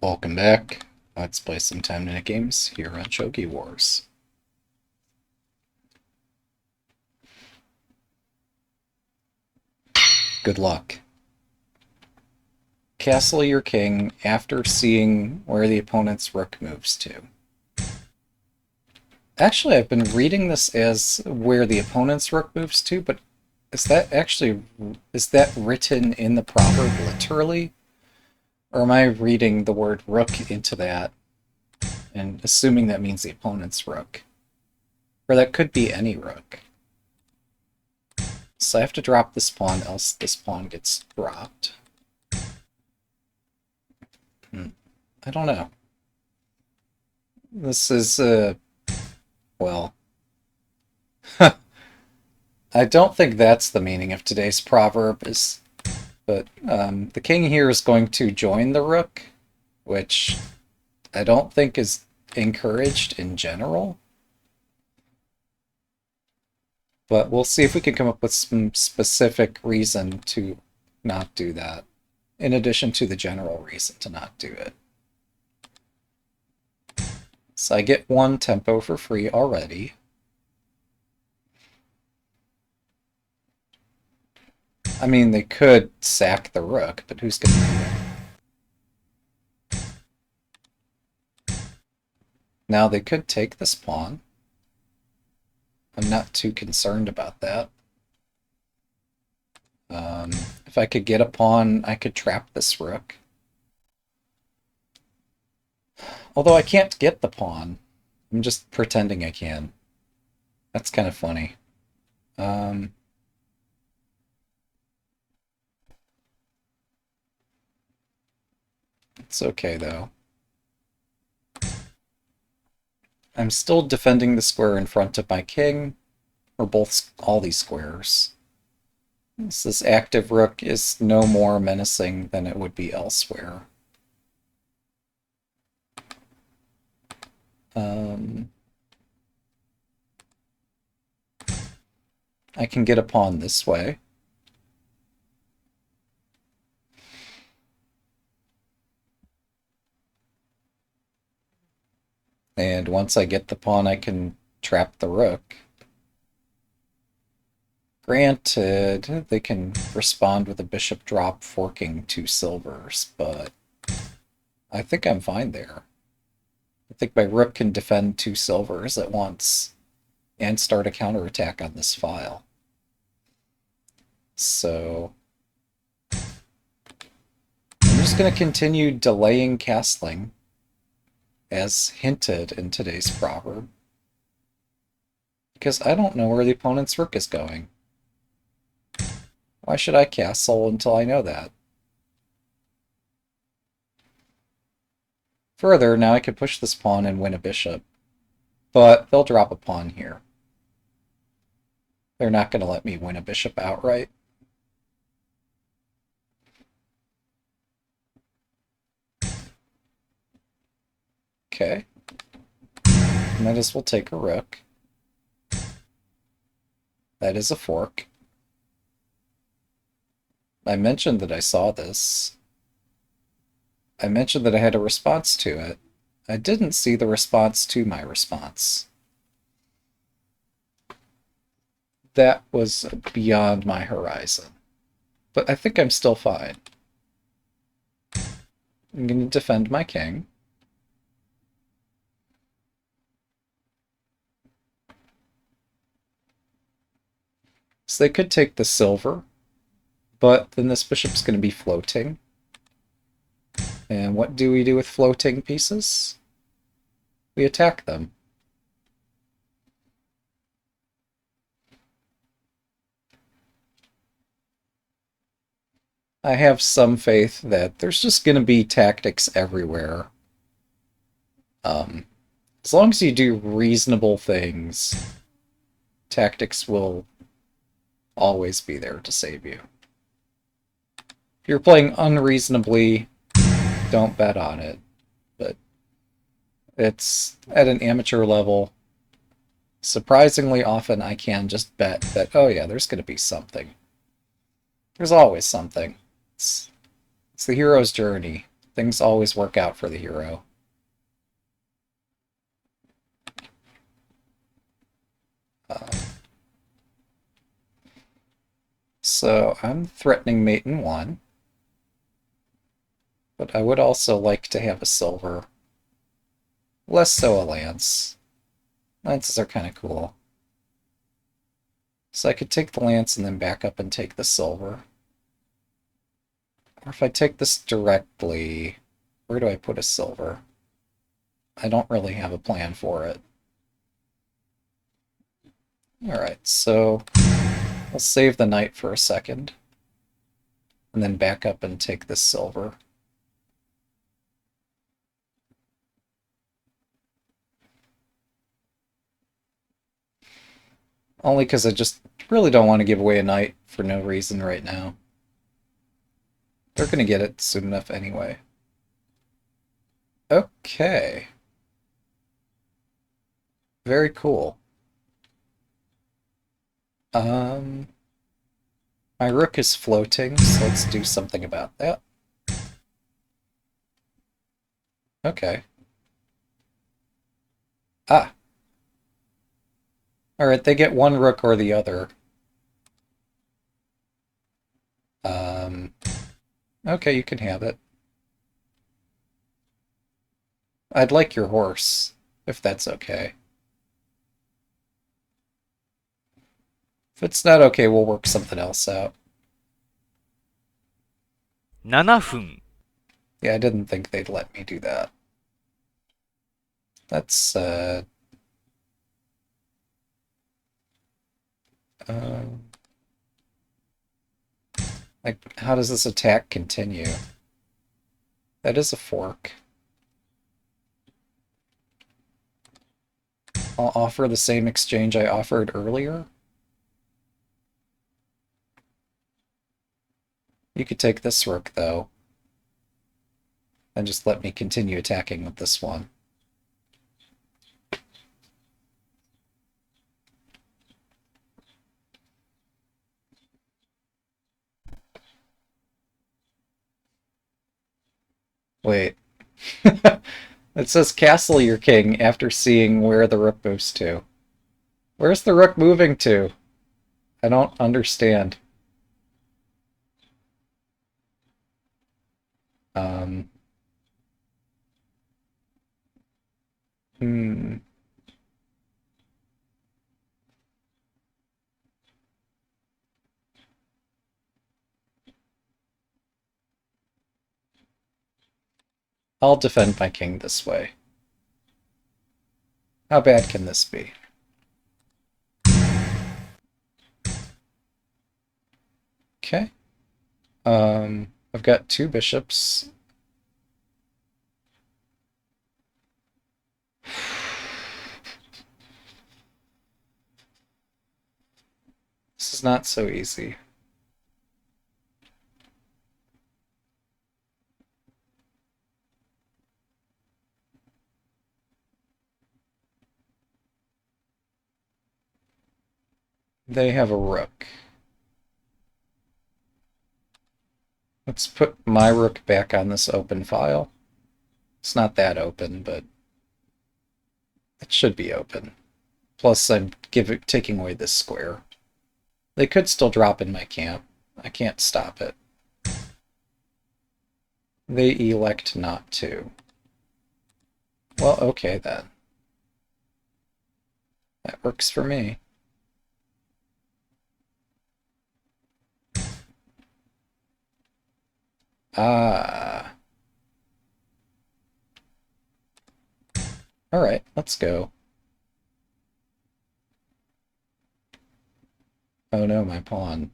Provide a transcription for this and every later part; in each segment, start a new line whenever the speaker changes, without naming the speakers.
Welcome back. Let's play some 10-minute games here on Shogi Wars. Good luck. Castle your king after seeing where the opponent's rook moves to. Actually, I've been reading this as where the opponent's rook moves to, but is that written in the proverb literally? Or am I reading the word rook into that and assuming that means the opponent's rook? Or that could be any rook. So I have to drop this pawn, else this pawn gets dropped. I don't know. This is, well... I don't think that's the meaning of today's proverb, but the king here is going to join the rook, which I don't think is encouraged in general. But we'll see if we can come up with some specific reason to not do that, in addition to the general reason to not do it. So I get one tempo for free already. I mean, they could sack the rook, but who's going to do that? Now they could take this pawn. I'm not too concerned about that. If I could get a pawn, I could trap this rook. Although I can't get the pawn. I'm just pretending I can. That's kind of funny. It's okay, though. I'm still defending the square in front of my king, or all these squares. This active rook is no more menacing than it would be elsewhere. I can get a pawn this way. And once I get the pawn, I can trap the rook. Granted, they can respond with a bishop drop forking 2 silvers, but I think I'm fine there. I think my rook can defend 2 silvers at once and start a counterattack on this file. So I'm just going to continue delaying castling as hinted in today's proverb, because I don't know where the opponent's rook is going. Why should I castle until I know that? Further, now I could push this pawn and win a bishop, but they'll drop a pawn here. They're not going to let me win a bishop outright. Okay. Might as well take a rook. That is a fork. I mentioned that I saw this. I mentioned that I had a response to it. I didn't see the response to my response. That was beyond my horizon. But I think I'm still fine. I'm going to defend my king. So they could take the silver, but then this bishop's going to be floating. And what do we do with floating pieces? We attack them. I have some faith that there's just going to be tactics everywhere. As long as you do reasonable things, tactics will always be there to save you. If you're playing unreasonably, don't bet on it. But it's at an amateur level. Surprisingly often I can just bet that, oh yeah, there's going to be something. There's always something. It's the hero's journey. Things always work out for the hero. So I'm threatening mate in 1. But I would also like to have a silver. Less so a lance. Lances are kind of cool. So I could take the lance and then back up and take the silver. Or if I take this directly, where do I put a silver? I don't really have a plan for it. Alright, so I'll save the knight for a second. And then back up and take this silver. Only because I just really don't want to give away a knight for no reason right now. They're going to get it soon enough anyway. Okay. Very cool. My rook is floating, so let's do something about that. Okay. Ah. Alright, they get one rook or the other. Okay, you can have it. I'd like your horse, if that's okay. If it's not okay, we'll work something else out.
7分。
Yeah, I didn't think they'd let me do that. That's, like, how does this attack continue? That is a fork. I'll offer the same exchange I offered earlier. You could take this rook, though. And just let me continue attacking with this one. Wait. It says castle your king after seeing where the rook moves to. Where's the rook moving to? I don't understand. Um, hmm. I'll defend my king this way. How bad can this be? Okay. I've got 2 bishops. This is not so easy. They have a rook. Let's put my rook back on this open file. It's not that open, but it should be open. Plus, I'm taking away this square. They could still drop in my camp. I can't stop it. They elect not to. Well, okay then. That works for me. Ah. Alright, let's go. Oh no, my pawn.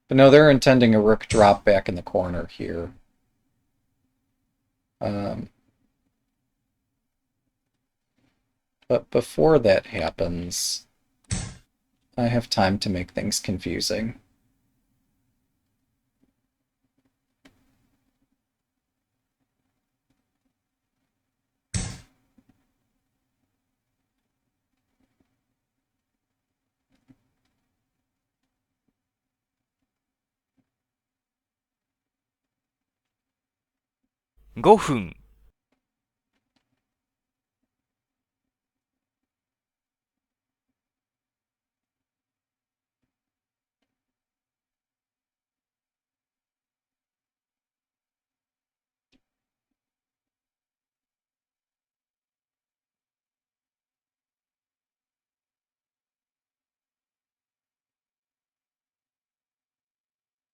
But no, they're intending a rook drop back in the corner here. But before that happens, I have time to make things confusing.
5分、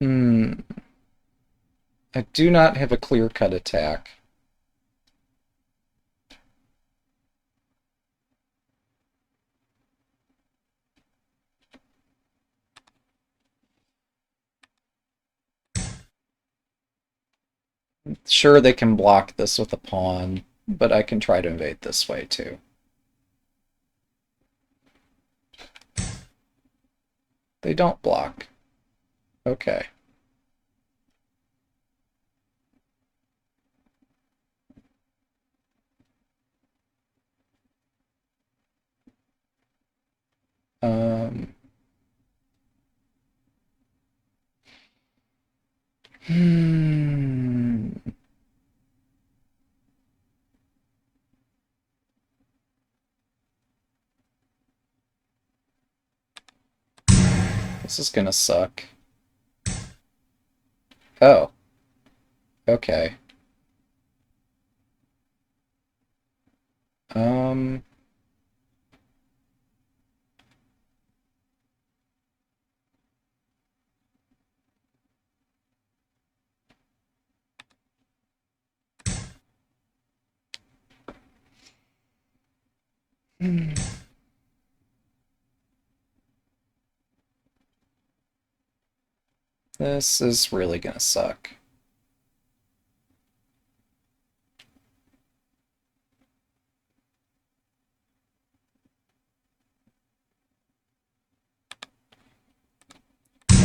Hmm. I do not have a clear-cut attack. Sure, they can block this with a pawn, but I can try to invade this way too. They don't block. Okay. Um, hmm. This is gonna suck. Oh. Okay. Um... hmm. This is really gonna suck.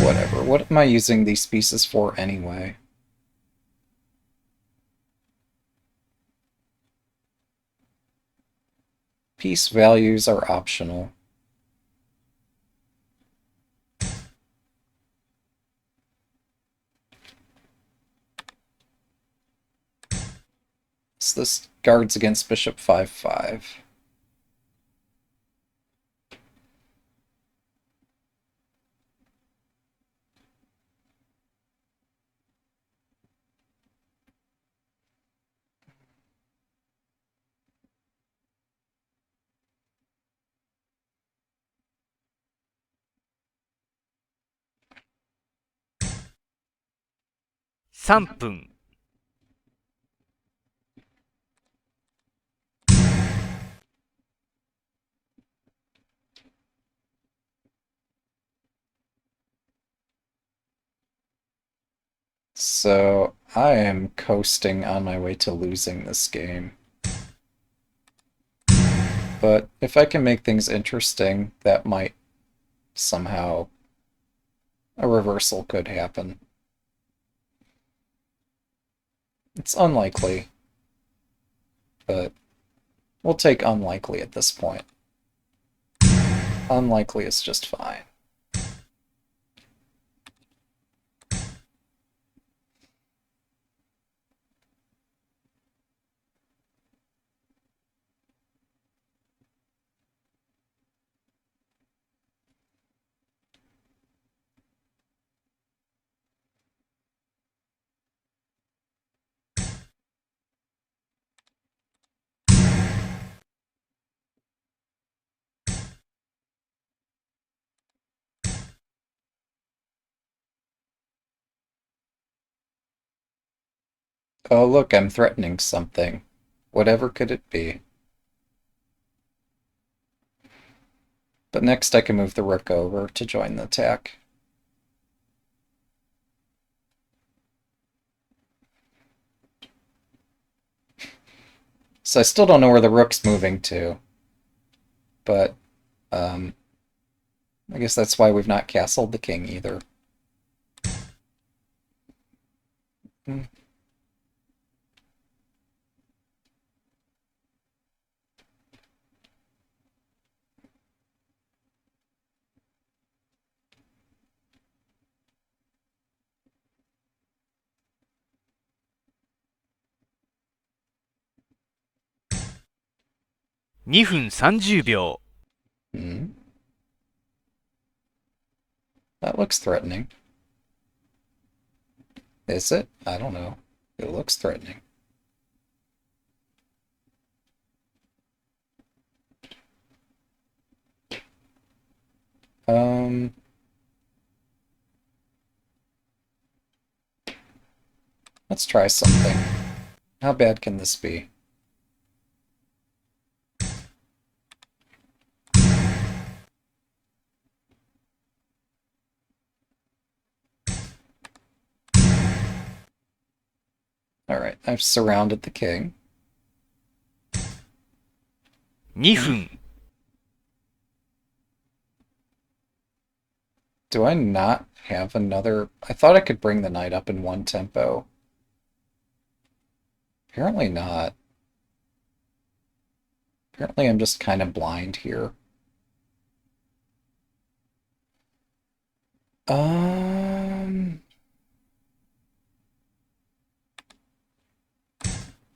Whatever. What am I using these pieces for anyway? Piece values are optional. So this guards against bishop 5-5.3
分、
So I am coasting on my way to losing this game. But if I can make things interesting, that might somehow... a reversal could happen. It's unlikely, but we'll take unlikely at this point. Unlikely is just fine. Oh look, I'm threatening something. Whatever could it be? But next I can move the rook over to join the attack. So I still don't know where the rook's moving to. But, I guess that's why we've not castled the king either. Hmm.
2分30秒。
Hmm. That looks threatening. Is it? I don't know. It looks threatening. Let's try something. How bad can this be? Alright, I've surrounded the king.
2分。
Do I not have another... I thought I could bring the knight up in one tempo. Apparently not. Apparently I'm just kind of blind here.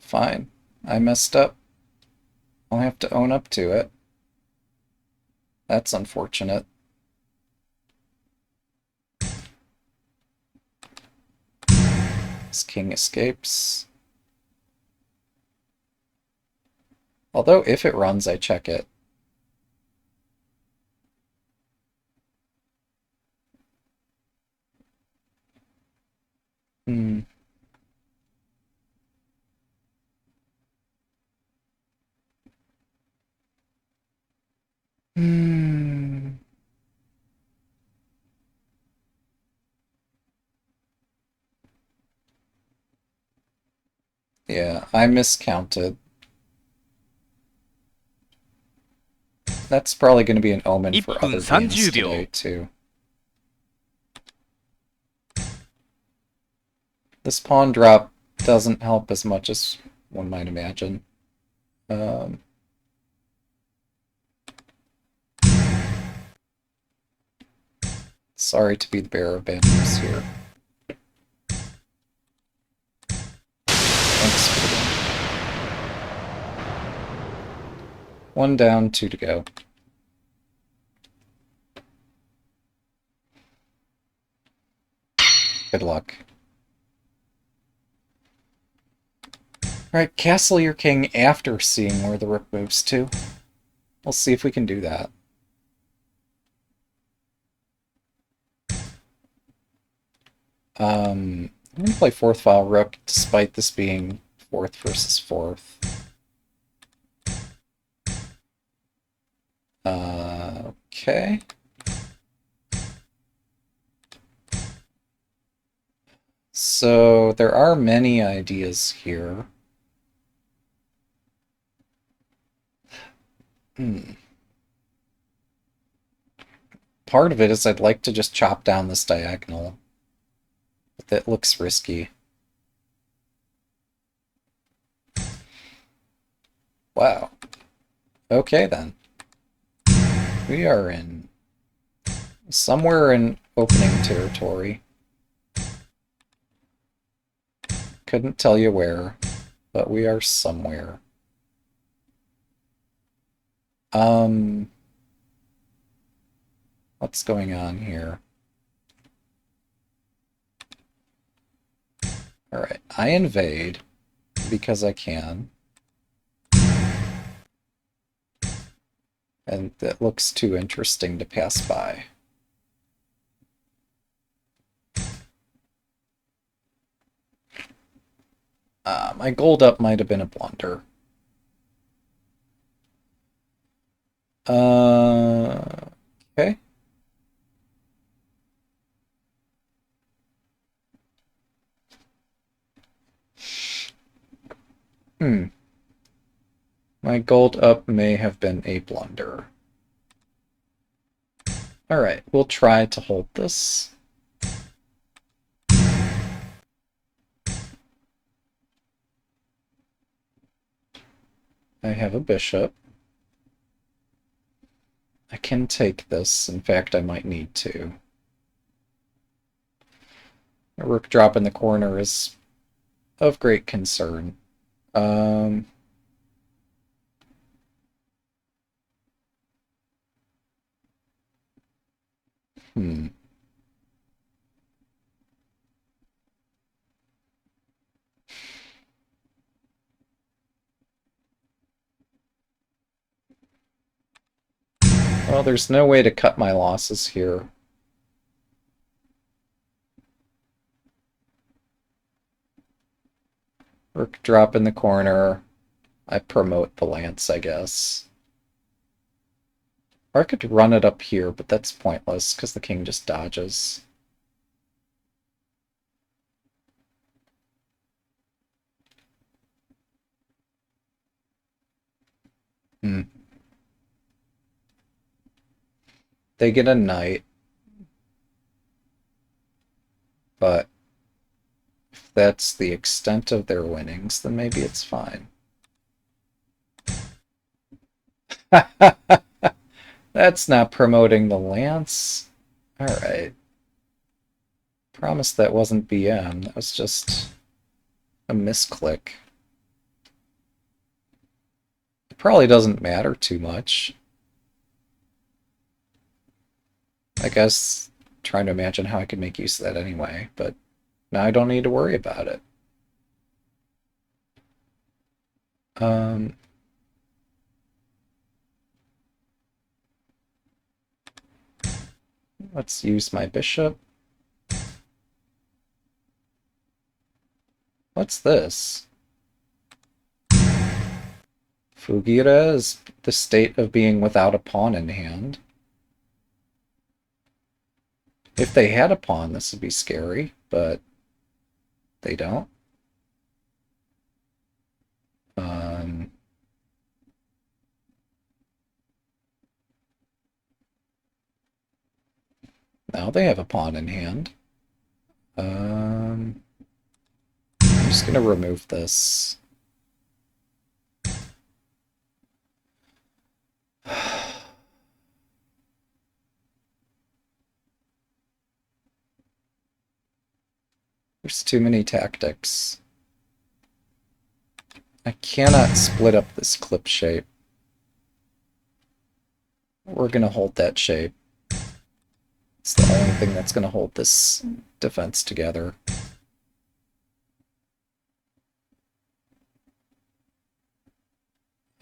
Fine. I messed up. I'll have to own up to it. That's unfortunate. This king escapes. Although, if it runs, I check it. Hmm. Hmm. Yeah, I miscounted. That's probably going to be an omen for
1分
other games
30
today,
秒。
too. This pawn drop doesn't help as much as one might imagine. Sorry to be the bearer of bad news here. Thanks for the game. One down, two to go. Good luck. Alright, castle your king after seeing where the rook moves to. We'll see if we can do that. I'm going to play fourth file rook, despite this being fourth versus fourth. Okay. So there are many ideas here. Part of it is I'd like to just chop down this diagonal, but that looks risky. Wow. Okay then. We are in somewhere in opening territory. Couldn't tell you where, but we are somewhere. What's going on here? Alright, I invade because I can. And that looks too interesting to pass by. My gold up might have been a blunder. Okay. My gold up may have been a blunder. Alright, we'll try to hold this. I have a bishop. I can take this. In fact, I might need to. A rook drop in the corner is of great concern. Hmm. Well, there's no way to cut my losses here. Rook drop in the corner. I promote the lance, I guess. Or I could run it up here, but that's pointless because the king just dodges. Hmm. They get a knight, but if that's the extent of their winnings, then maybe it's fine. That's not promoting the lance. Alright. Promise that wasn't BM. That was just a misclick. It probably doesn't matter too much. I guess trying to imagine how I could make use of that anyway, but now I don't need to worry about it. Let's use my bishop. What's this? Fugira is the state of being without a pawn in hand. If they had a pawn, this would be scary, but they don't. Now they have a pawn in hand. I'm just going to remove this. There's too many tactics. I cannot split up this clip shape. We're going to hold that shape. It's the only thing that's going to hold this defense together.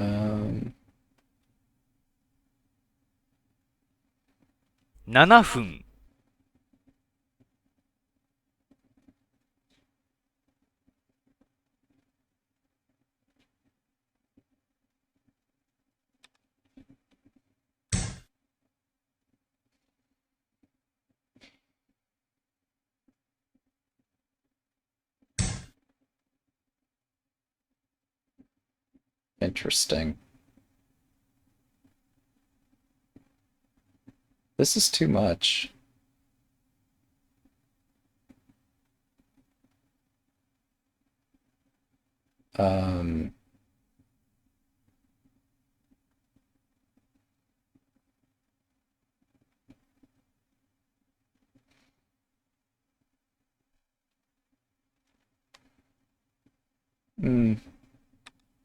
Um,
7分
Interesting. This is too much. Um,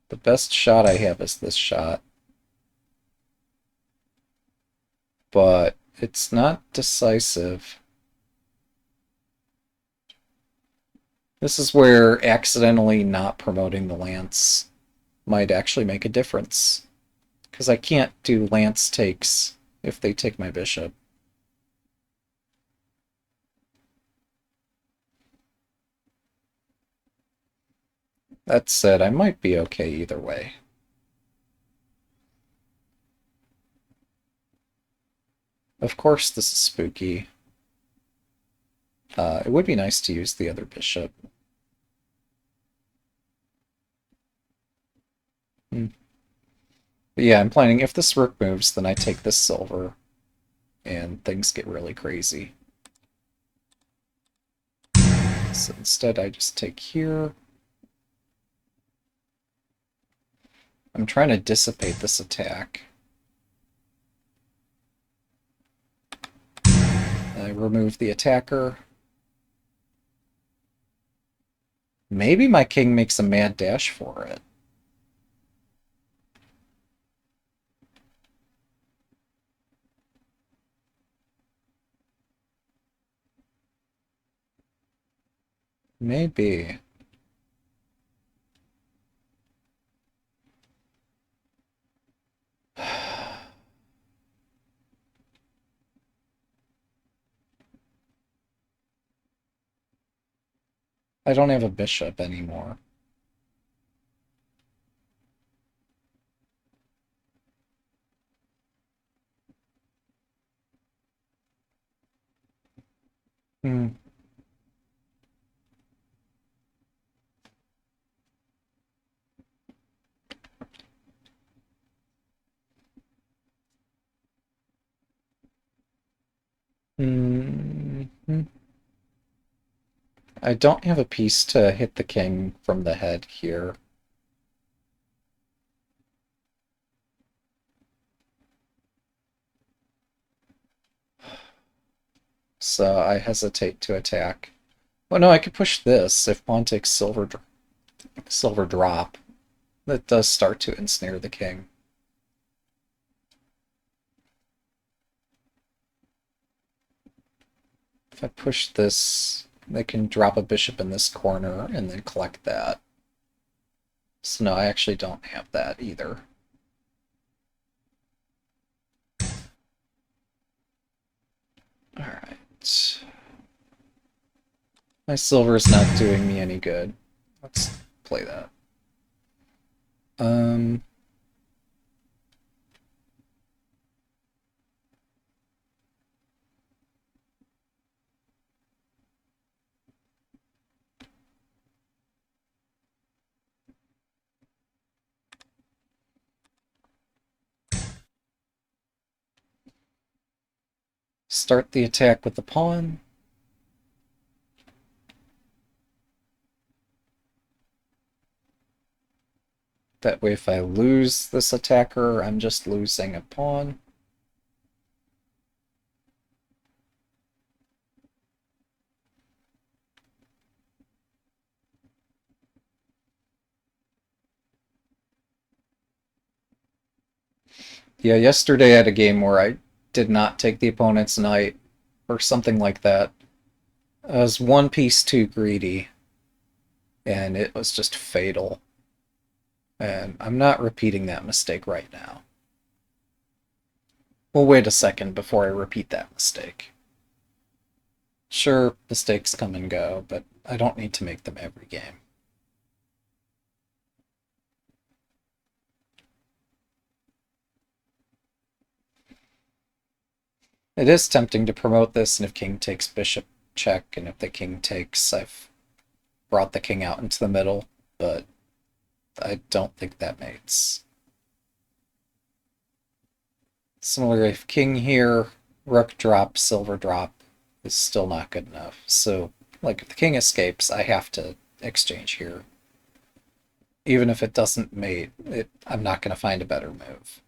the best shot I have is this shot. But it's not decisive. This is where accidentally not promoting the lance might actually make a difference. Because I can't do lance takes if they take my bishop. That said, I might be okay either way. Of course this is spooky. It would be nice to use the other bishop. But yeah, I'm planning if this rook moves, then I take this silver, and things get really crazy. So instead I just take here. I'm trying to dissipate this attack. I remove the attacker. Maybe my king makes a mad dash for it. Maybe. I don't have a bishop anymore. Hmm. Hmm. I don't have a piece to hit the king from the head here. So I hesitate to attack. Well, no, I could push this if pawn takes silver drop. That does start to ensnare the king. If I push this, they can drop a bishop in this corner and then collect that. So no, I actually don't have that either. Alright. My silver's not doing me any good. Let's play that. Start the attack with the pawn. That way if I lose this attacker, I'm just losing a pawn. Yeah, yesterday I had a game where I did not take the opponent's knight, or something like that. I was one piece too greedy, and it was just fatal. And I'm not repeating that mistake right now. We'll wait a second before I repeat that mistake. Sure, mistakes come and go, but I don't need to make them every game. It is tempting to promote this, and if king takes bishop check, and if the king takes, I've brought the king out into the middle, but I don't think that mates. Similarly, if king here, rook drop, silver drop is still not good enough. So, like, if the king escapes, I have to exchange here. Even if it doesn't mate, I'm not going to find a better move.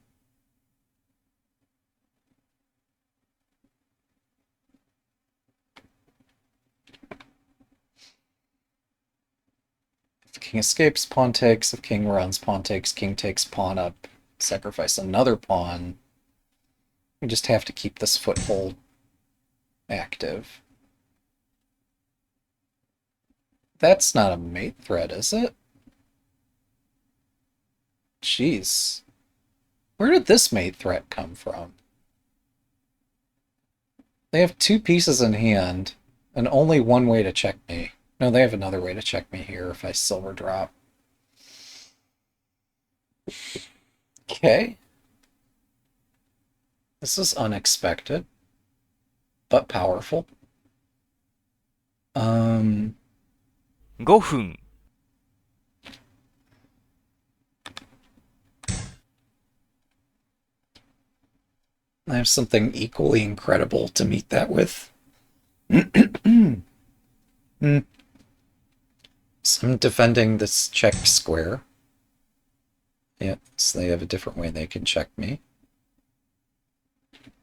If the king escapes, pawn takes. If king runs, pawn takes, pawn up, sacrifice another pawn. We just have to keep this foothold active. That's not a mate threat, is it? Jeez. Where did this mate threat come from? They have two pieces in hand, and only one way to check me. No, they have another way to check me here if I silver drop. Okay. This is unexpected, but powerful.
5分、
I have something equally incredible to meet that with. So I'm defending this check square. Yeah, so they have a different way they can check me.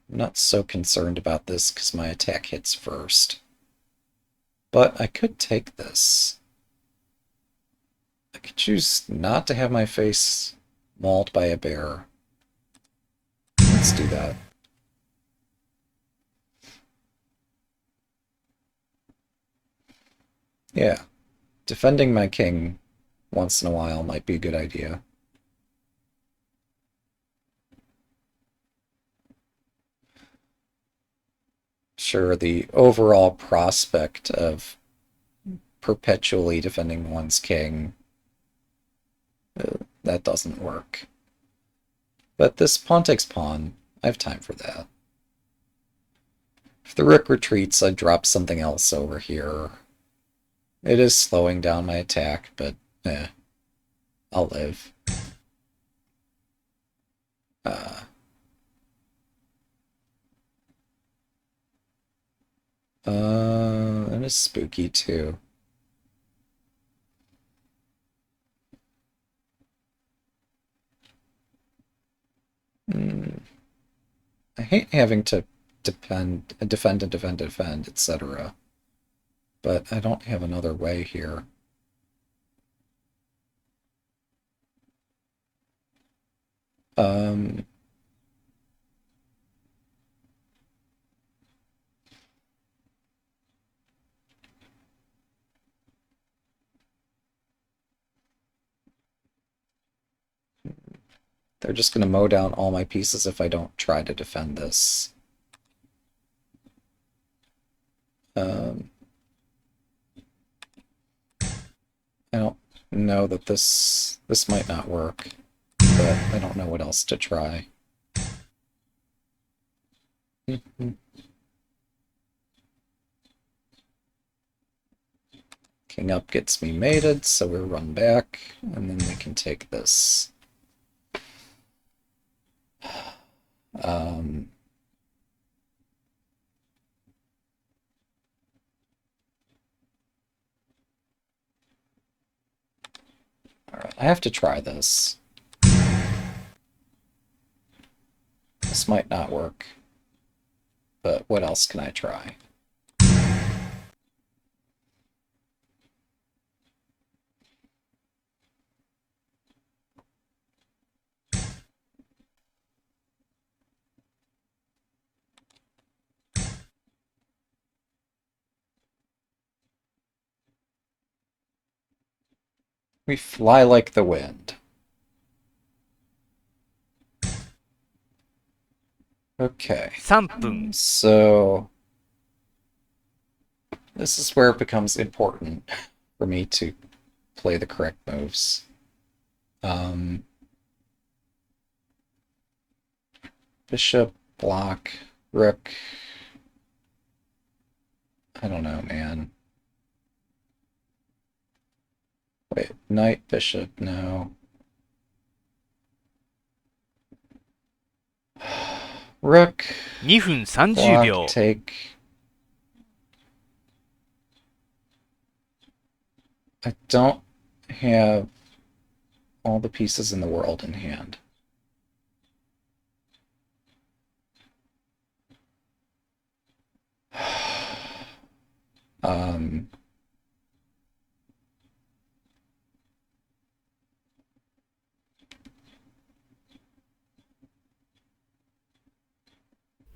I'm not so concerned about this because my attack hits first. But I could take this. I could choose not to have my face mauled by a bear. Let's do that. Yeah, defending my king once in a while might be a good idea. Sure, the overall prospect of perpetually defending one's king, that doesn't work. But this pawn takes pawn. I have time for that. If the rook retreats, I drop something else over here. It is slowing down my attack, but I'll live. That is spooky too. I hate having to defend, etc. But I don't have another way here. They're just going to mow down all my pieces if I don't try to defend this. I don't know that this might not work, but I don't know what else to try. King up gets me mated, so we run back, and then we can take this. Alright, I have to try this. This might not work, but what else can I try? We fly like the wind. Okay.
3分
So this is where it becomes important for me to play the correct moves. Bishop, block, rook. I don't know, man. Wait, knight, bishop, no. Rook,
2分30秒
block, take. I don't have all the pieces in the world in hand. um...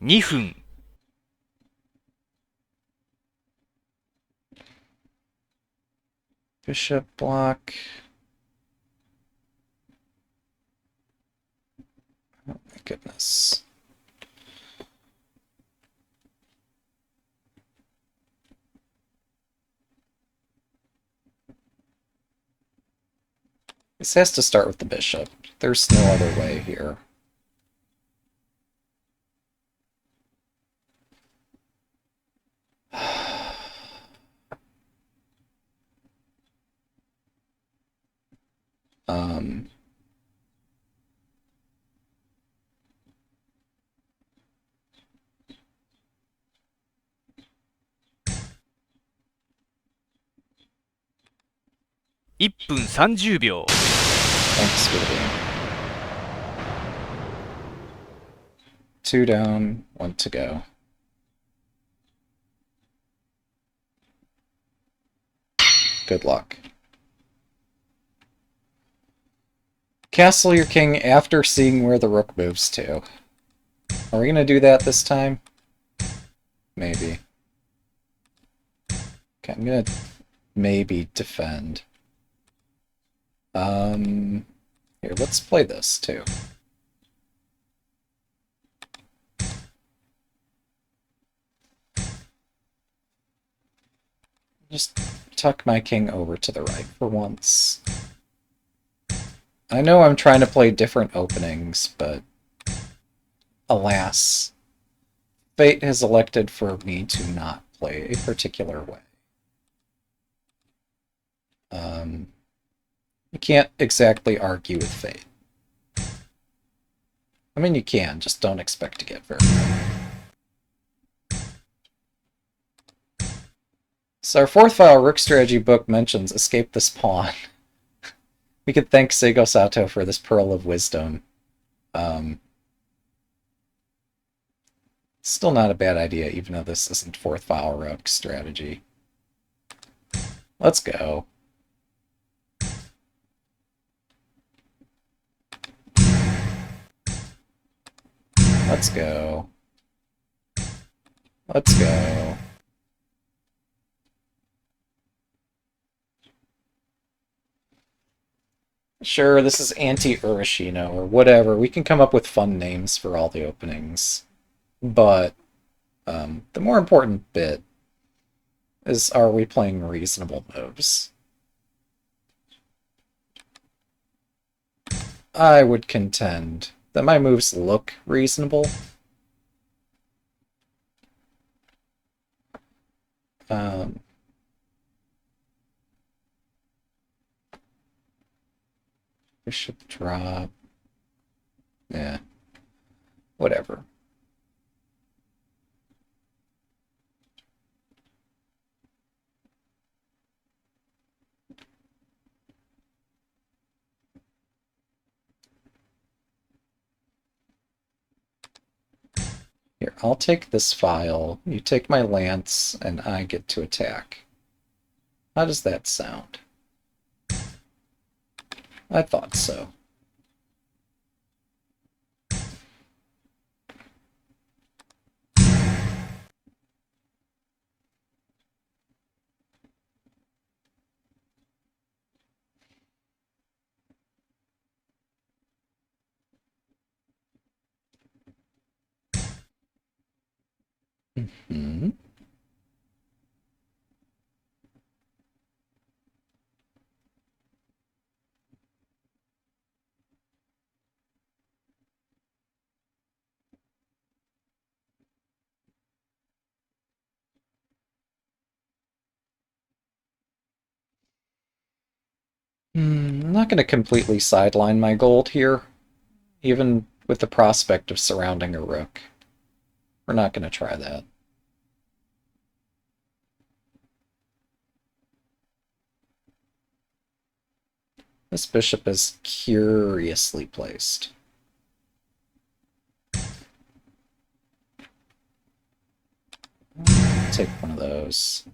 2分
Bishop block. Oh my goodness. This has to start with the bishop. There's no other way here.1
分30秒
Thanks for the game. 2 down, 1 to go. Good luck. Castle your king after seeing where the rook moves to. Are we gonna do that this time? Maybe. Okay, I'm gonna maybe defend. Here, let's play this too. Just tuck my king over to the right for once. I know I'm trying to play different openings, but alas, fate has elected for me to not play a particular way. You can't exactly argue with fate. I mean, you can, just don't expect to get very far. So our fourth file Rook Strategy book mentions escape this pawn. We could thank Seigo Sato for this pearl of wisdom. Still not a bad idea, even though this isn't fourth file Rook Strategy. Let's go. Let's go. Let's go. Sure, this is anti-Urashino or whatever. We can come up with fun names for all the openings. But the more important bit is, are we playing reasonable moves? I would contend that my moves look reasonable. Bishop drop. Yeah. Whatever. Here, I'll take this file, you take my lance, and I get to attack. How does that sound? I thought so. Mm-hmm. I'm not going to completely sideline my gold here, even with the prospect of surrounding a rook. We're not going to try that. This bishop is curiously placed. Take one of those.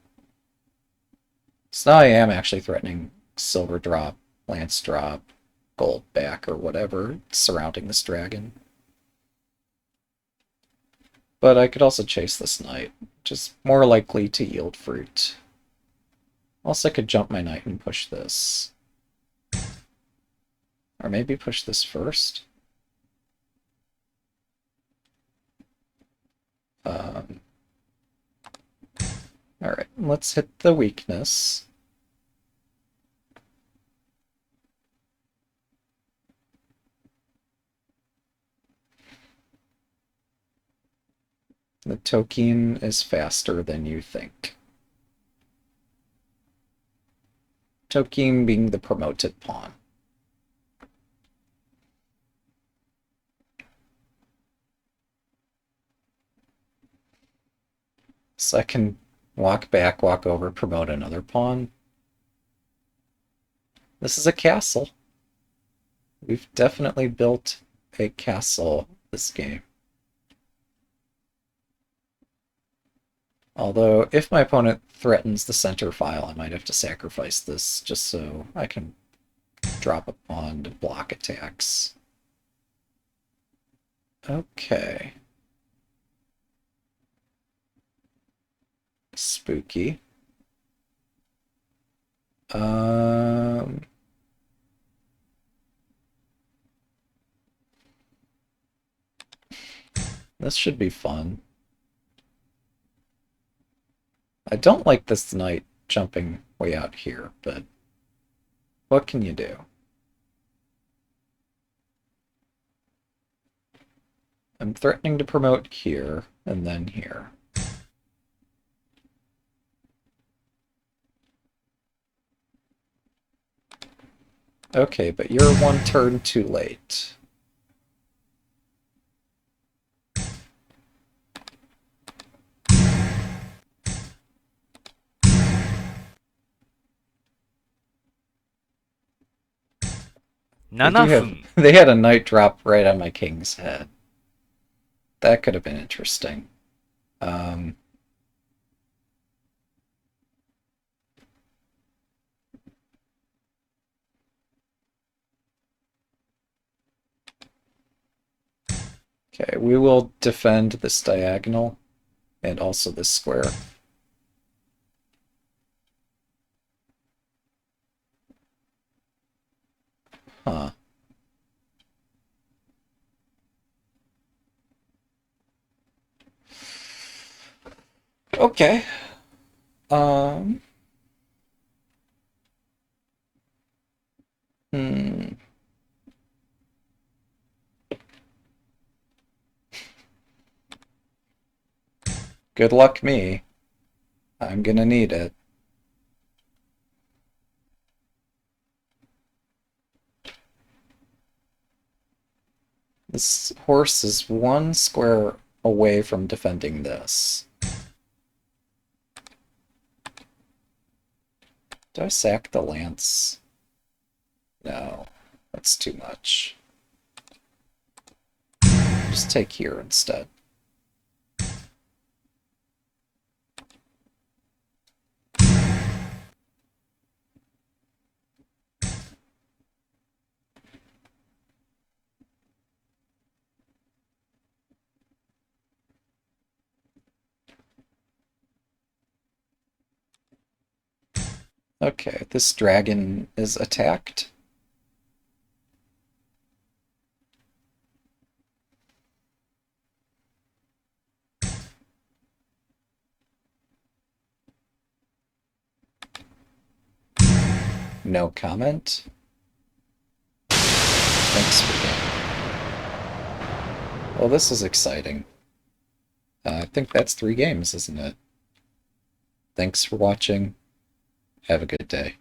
So now I am actually threatening silver drop, lance drop, gold back, or whatever surrounding this dragon. But I could also chase this knight, which is more likely to yield fruit. Also, I could jump my knight and push this. Or maybe push this first. Alright, let's hit the weakness. The Tokin is faster than you think. Tokin being the promoted pawn. So I can walk back, walk over, promote another pawn. This is a castle. We've definitely built a castle this game. Although, if my opponent threatens the center file, I might have to sacrifice this just so I can drop a pawn to block attacks. Okay. Spooky. Um, this should be fun. I don't like this knight jumping way out here, but what can you do? I'm threatening to promote here and then here. Okay, but you're one turn too late. They, do
7
have,
分
they had a knight drop right on my king's head. That could have been interesting. Um, okay, we will defend this diagonal and also this square. Huh. Okay. Um. Hmm. Good luck me. I'm gonna need it. This horse is one square away from defending this. Do I sack the lance? No, that's too much. Just take here instead. Okay, this dragon is attacked. No comment. Thanks for that. Well, this is exciting. I think that's 3 games, isn't it? Thanks for watching. Have a good day.